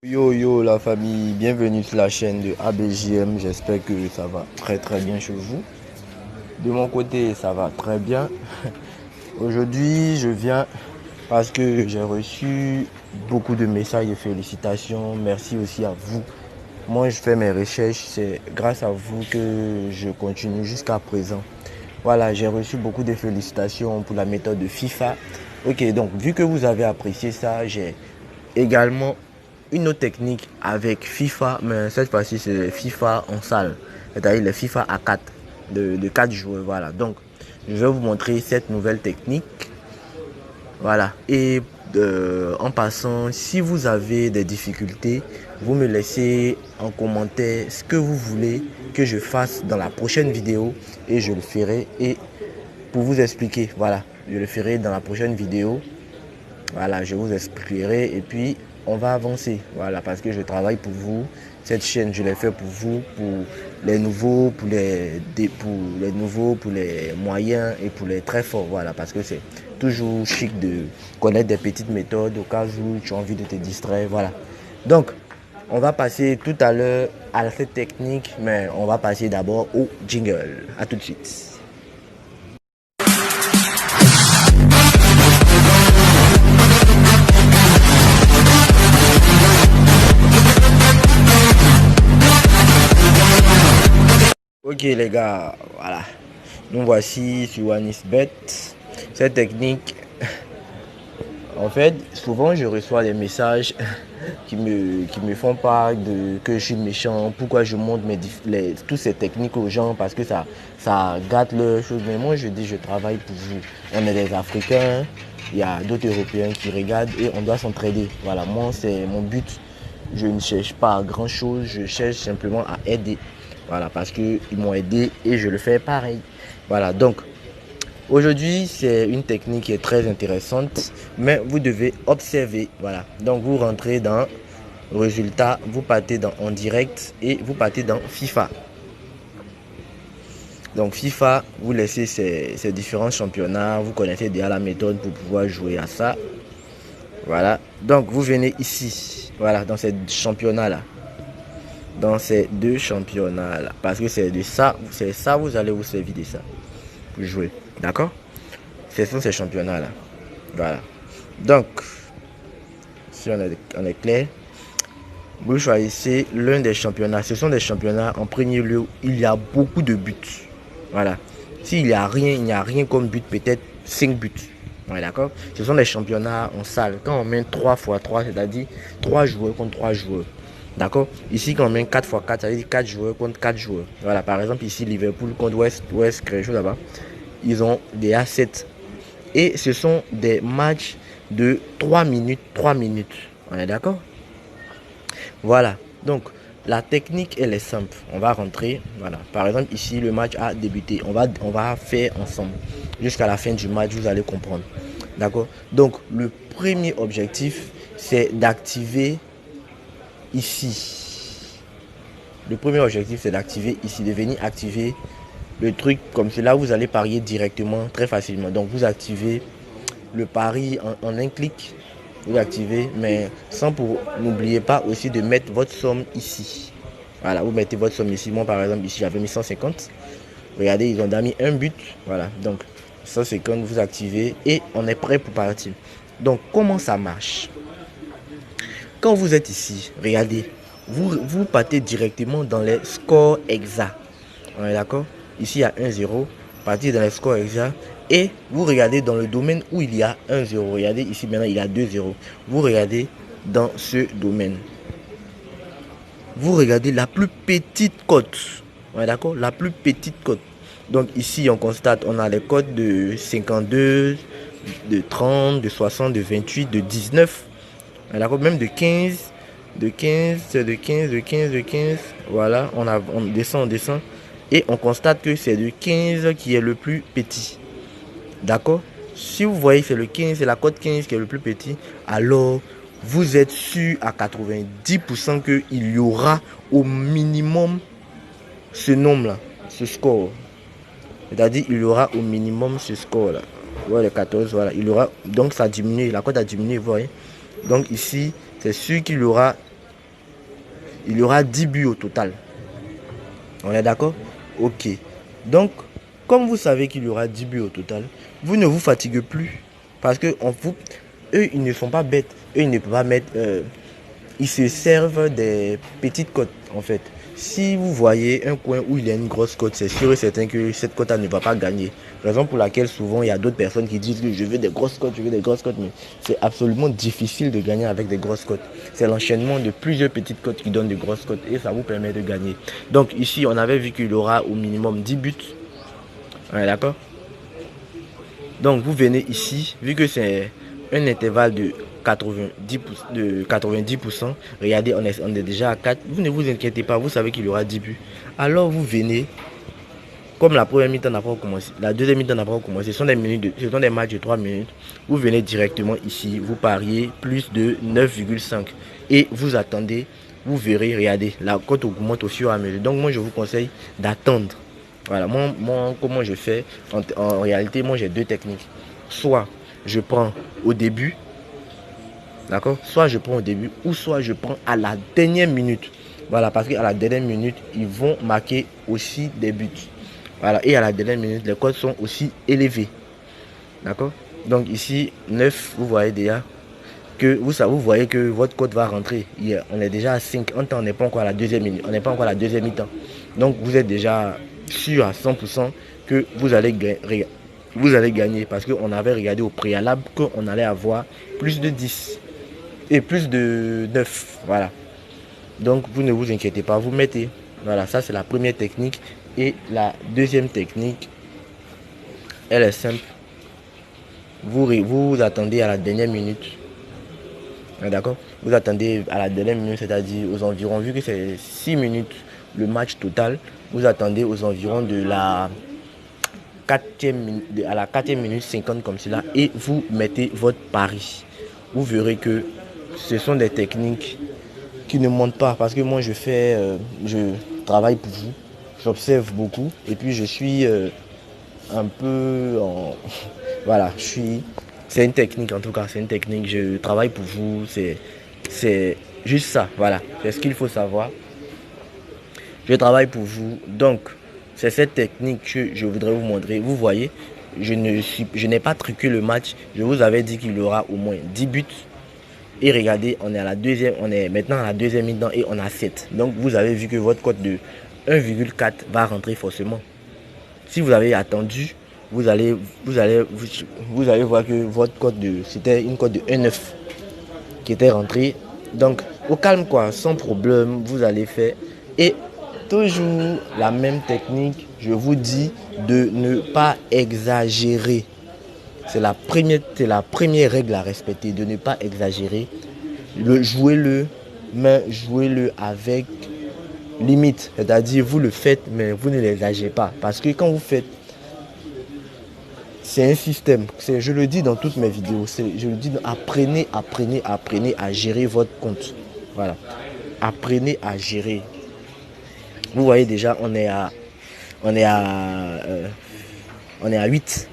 Yo yo la famille, bienvenue sur la chaîne de ABJM, j'espère que ça va très bien chez vous. De mon côté ça va très bien. Aujourd'hui je viens parce que j'ai reçu beaucoup de messages de félicitations, merci aussi à vous. Moi je fais mes recherches, c'est grâce à vous que je continue jusqu'à présent. Voilà, j'ai reçu beaucoup de félicitations pour la méthode de FIFA. Ok, donc vu que vous avez apprécié ça, j'ai également une autre technique avec FIFA, mais cette fois-ci c'est FIFA en salle, c'est-à-dire les FIFA à 4, de 4 joueurs. Voilà, donc je vais vous montrer cette nouvelle technique. Voilà, et en passant, si vous avez des difficultés, vous me laissez en commentaire ce que vous voulez que je fasse dans la prochaine vidéo et je le ferai. Et pour vous expliquer, voilà, je le ferai dans la prochaine vidéo. Voilà, je vous expliquerai et puis on va avancer. Voilà, parce que je travaille pour vous. Cette chaîne, je l'ai fait pour vous, pour les nouveaux, pour les moyens et pour les très forts. Voilà, parce que c'est toujours chic de connaître des petites méthodes au cas où tu as envie de te distraire. Voilà. Donc, on va passer tout à l'heure à cette technique, mais on va passer d'abord au jingle. À tout de suite. Ok les gars, voilà. Nous voici sur OneXBet. Cette technique, en fait, souvent je reçois des messages qui me font part de que je suis méchant, pourquoi je montre toutes ces techniques aux gens parce que ça gâte leurs choses. Mais moi je dis je travaille pour vous. On est des Africains, il y a d'autres Européens qui regardent et on doit s'entraider. Voilà, moi c'est mon but. Je ne cherche pas à grand chose, je cherche simplement à aider. Voilà, parce qu'ils m'ont aidé et je le fais pareil. Voilà, donc aujourd'hui c'est une technique qui est très intéressante, mais vous devez observer. Voilà, donc vous rentrez dans résultat, vous partez en direct et vous partez dans FIFA. Donc FIFA, vous laissez ces différents championnats, vous connaissez déjà la méthode pour pouvoir jouer à ça. Voilà, donc vous venez ici, voilà, dans ces championnats-là. Dans ces deux championnats là, parce que c'est ça vous allez vous servir de ça pour jouer, d'accord. Ce sont ces championnats là, voilà. Donc si on est clair, vous choisissez l'un des championnats. Ce sont des championnats en premier lieu où il y a beaucoup de buts. Voilà, s'il n'y a rien, il n'y a rien comme but, peut-être 5 buts. Ouais, d'accord. Ce sont des championnats en salle. Quand on met 3 x 3, c'est-à-dire 3 joueurs contre 3 joueurs. D'accord. Ici, quand on met 4 x 4, ça veut dire 4 joueurs contre 4 joueurs. Voilà, par exemple, ici, Liverpool contre West quelque chose là-bas. Ils ont des A7. Et ce sont des matchs de 3 minutes, 3 minutes. On est d'accord? Voilà. Donc, la technique, elle est simple. On va rentrer. Voilà. Par exemple, ici, le match a débuté. On va faire ensemble. Jusqu'à la fin du match, vous allez comprendre. D'accord? Donc, le premier objectif, c'est d'activer ici. Le premier objectif, c'est d'activer ici, de venir activer le truc comme cela. Vous allez parier directement, très facilement. Donc, vous activez le pari en un clic. Vous l'activez, mais sans pour n'oubliez pas aussi de mettre votre somme ici. Voilà, vous mettez votre somme ici. Moi, par exemple, ici, j'avais mis 150. Regardez, ils ont mis un but. Voilà, donc 150, vous activez et on est prêt pour partir. Donc, comment ça marche? Quand vous êtes ici, regardez, vous partez directement dans les scores exacts. On est d'accord? Ici, il y a 1-0. Partez dans les scores exacts. Et vous regardez dans le domaine où il y a 1-0. Regardez ici, maintenant, il y a 2-0. Vous regardez dans ce domaine. Vous regardez la plus petite cote. On est d'accord? La plus petite cote. Donc ici, on constate, on a les cotes de 52, de 30, de 60, de 28, de 19. D'accord, même de 15, de 15, de 15, de 15, de 15. Voilà, on descend. Et on constate que c'est de 15 qui est le plus petit. D'accord. Si vous voyez que c'est le 15, c'est la cote 15 qui est le plus petit, alors vous êtes sûr à 90% qu'il y aura au minimum ce nombre-là, ce score. C'est-à-dire il y aura au minimum ce score-là. Voilà, le 14, voilà. Il y aura, donc ça diminue, la cote a diminué, vous voyez. Donc ici, c'est sûr qu'il y aura il y aura 10 buts au total. On est d'accord? Ok. Donc, comme vous savez qu'il y aura 10 buts au total, vous ne vous fatiguez plus. Parce que eux, ils ne sont pas bêtes. Eux, ils ne peuvent pas mettre... ils se servent des petites cotes, en fait. Si vous voyez un coin où il y a une grosse cote, c'est sûr et certain que cette cote ne va pas gagner. Raison pour laquelle souvent il y a d'autres personnes qui disent que je veux des grosses cotes, mais c'est absolument difficile de gagner avec des grosses cotes. C'est l'enchaînement de plusieurs petites cotes qui donnent de grosses cotes et ça vous permet de gagner. Donc ici, on avait vu qu'il aura au minimum 10 buts. Ouais, d'accord? Donc vous venez ici, vu que c'est un intervalle de 90%, regardez, on est déjà à 4. Vous ne vous inquiétez pas, vous savez qu'il y aura 10 buts. Alors vous venez, comme la première mi-temps n'a pas commencé, la deuxième mi-temps n'a pas commencé, ce sont des matchs de 3 minutes. Vous venez directement ici, vous pariez plus de 9,5 et vous attendez, vous verrez, regardez, la cote augmente au fur et à mesure. Donc moi je vous conseille d'attendre. Voilà, moi comment je fais en réalité, moi j'ai deux techniques. Soit je prends au début, d'accord? Soit je prends au début ou soit je prends à la dernière minute. Voilà, parce qu'à la dernière minute, ils vont marquer aussi des buts. Voilà, et à la dernière minute, les cotes sont aussi élevées. D'accord? Donc ici, 9, vous voyez déjà que vous voyez que votre cote va rentrer. On est déjà à 5. On n'est pas encore à la deuxième minute. On n'est pas encore à la deuxième mi-temps. Donc vous êtes déjà sûr à 100% que vous allez gagner. Parce qu'on avait regardé au préalable qu'on allait avoir plus de 10 et plus de 9. Voilà. Donc vous ne vous inquiétez pas, vous mettez. Voilà, ça c'est la première technique. Et la deuxième technique, elle est simple. Vous attendez à la dernière minute. D'accord? Vous attendez à la dernière minute, c'est-à-dire aux environs, vu que c'est 6 minutes le match total, vous attendez aux environs de la 4e minute 50 comme cela et vous mettez votre pari. Vous verrez que ce sont des techniques qui ne montent pas parce que moi je travaille pour vous, j'observe beaucoup et puis je suis un peu en... Voilà, c'est une technique en tout cas, c'est une technique, je travaille pour vous, c'est juste ça, voilà, c'est ce qu'il faut savoir. Je travaille pour vous, donc c'est cette technique que je voudrais vous montrer. Vous voyez, je n'ai pas truqué le match, je vous avais dit qu'il y aura au moins 10 buts. Et regardez, on est maintenant à la deuxième mi-temps et on a 7. Donc vous avez vu que votre cote de 1,4 va rentrer forcément. Si vous avez attendu, vous allez voir que votre cote c'était une cote de 1,9 qui était rentrée. Donc au calme quoi, sans problème, vous allez faire. Et toujours la même technique, je vous dis de ne pas exagérer. C'est la première règle à respecter, de ne pas exagérer. Jouez-le, mais jouez-le avec limite. C'est-à-dire, vous le faites, mais vous ne l'exagérez pas. Parce que quand vous faites, c'est un système. Je le dis dans toutes mes vidéos. Je le dis, apprenez à gérer votre compte. Voilà. Apprenez à gérer. Vous voyez déjà, on est à 8.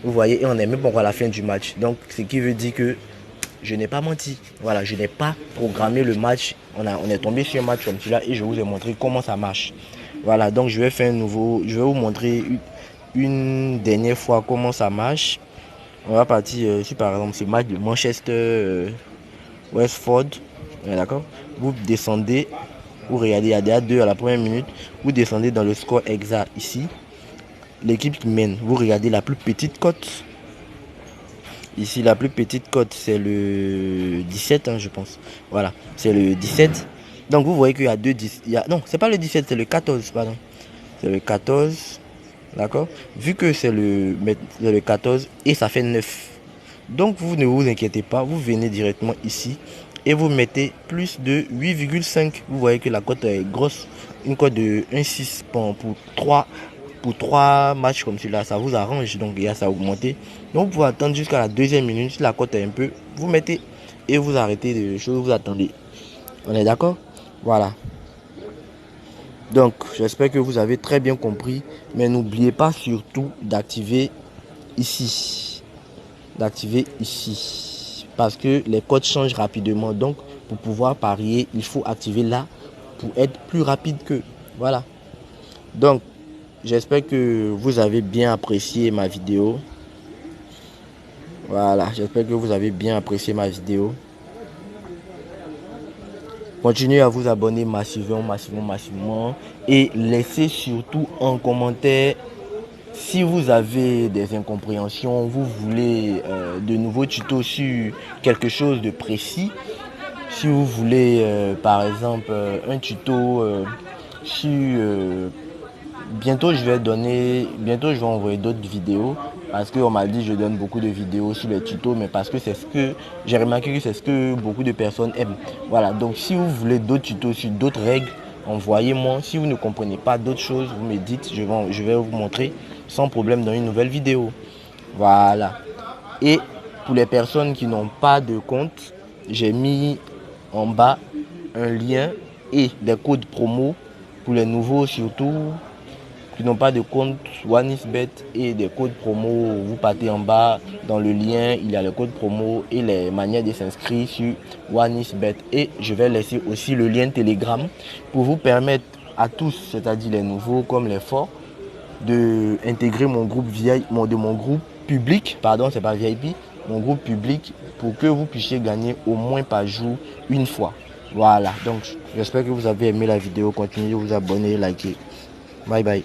Vous voyez, et on n'est même pas encore à la fin du match. Donc, ce qui veut dire que je n'ai pas menti. Voilà, je n'ai pas programmé le match. On est tombé sur un match comme celui-là et je vous ai montré comment ça marche. Voilà, donc je vais vous montrer une dernière fois comment ça marche. On va partir sur par exemple ce match de Manchester Westford. D'accord? Vous descendez, vous regardez, il y a déjà 2 à la première minute. Vous descendez dans le score exact ici. L'équipe qui mène, vous regardez la plus petite cote. Ici, la plus petite cote, c'est le 17, je pense. Voilà, c'est le 17. Donc, vous voyez qu'il y a 2-10. Non, c'est pas le 17, c'est le 14, pardon. C'est le 14, d'accord? Vu que c'est le 14 et ça fait 9. Donc, vous ne vous inquiétez pas, vous venez directement ici et vous mettez plus de 8,5. Vous voyez que la cote est grosse. Une cote de 1,6 pour 3 matchs comme celui-là, ça vous arrange, donc ça a augmenté. Donc vous pouvez attendre jusqu'à la deuxième minute, si la cote est un peu, vous mettez et vous arrêtez de choses, vous attendez. On est d'accord? Voilà. Donc j'espère que vous avez très bien compris, mais n'oubliez pas surtout d'activer ici. Parce que les codes changent rapidement, donc pour pouvoir parier, il faut activer là pour être plus rapide qu'eux. Voilà. Donc, j'espère que vous avez bien apprécié ma vidéo. Voilà, j'espère que vous avez bien apprécié ma vidéo. Continuez à vous abonner massivement. Et laissez surtout en commentaire si vous avez des incompréhensions, vous voulez de nouveaux tutos sur quelque chose de précis. Si vous voulez par exemple un tuto sur bientôt je vais envoyer d'autres vidéos parce qu'on m'a dit que je donne beaucoup de vidéos sur les tutos, mais parce que c'est ce que j'ai remarqué que c'est ce que beaucoup de personnes aiment. Voilà, donc si vous voulez d'autres tutos sur d'autres règles, envoyez-moi. Si vous ne comprenez pas d'autres choses, vous me dites, je vais vous montrer sans problème dans une nouvelle vidéo. Voilà. Et pour les personnes qui n'ont pas de compte, j'ai mis en bas un lien et des codes promo pour les nouveaux surtout qui n'ont pas de compte OneXBet et des codes promo. Vous partez en bas dans le lien, il y a le code promo et les manières de s'inscrire sur OneXBet. Et je vais laisser aussi le lien Telegram pour vous permettre à tous, c'est-à-dire les nouveaux comme les forts, de intégrer mon groupe mon groupe public, pardon, c'est pas VIP, mon groupe public pour que vous puissiez gagner au moins par jour une fois. Voilà, donc j'espère que vous avez aimé la vidéo. Continuez de vous abonner, liker. Bye bye.